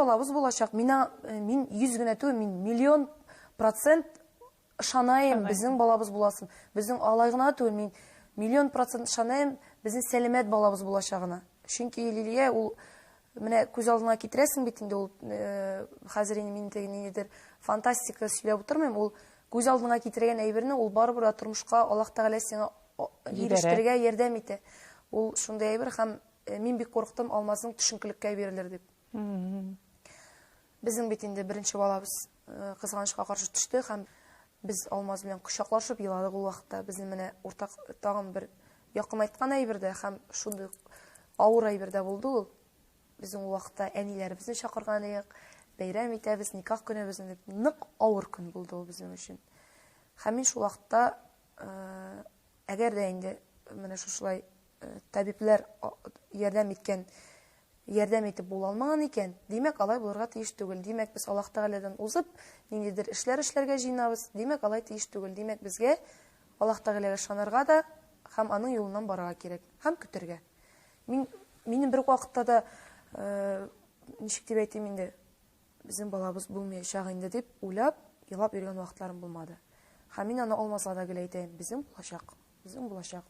балабыз булачак. Мин 100 генә түгел, мин миллион процент ышанайым, безнең балабыз буласын. Безнең алай гына түгел, мин миллион процент ышанайым, безнең сәламәт балабыз булачагына. Чөнки Лилия ул менә күз алдына китерәсең бит инде ул хәзер мин ниндидер фантастика сөйләп утырмыйм, ул күз алдына китергән әйберне ул барыбер тормышка Аллаһ Тәгалә сиңа ирештерергә ярдәм итә. Ул шундый әйбер һәм мин бик курыктым алмасның төшенкелеккә бирелер дип. Безнең бит инде беренче балабыз кызганычка каршы төште һәм без Алмаз белән кочаклашып еладык ул вакытта. Безнең менә уртак тагын бер якын айткан әйбердә һәм шундый авыр әйбердә булды ул. Безнең ул вакытта әниләребезне чакырган идек, бәйрәм итәбез, никах көнебезне дип, нык авыр көн булды ул безнең өчен. Һәм мин шул вакытта әгәр дә инде менә шулай табиблар ярдәм итеп була алмаган икән, димәк алай булырга тиеш түгел. Димәк без Аллаһ Тәгаләдән узып, ниндидер эшләргә җыйнабыз. Димәк алай тиеш түгел. Димәк безгә Аллаһ Тәгаләгә ышанырга да һәм аның юлыннан барырга кирәк, һәм көтәргә. Минем бер вакытта да ничек дип әйтим инде, безнең балабыз булмаячак инде дип уйлап, елап йөргән вакытларым булмады. Һәм мин аны Алмазга да гел әйтәм, безнең булачак.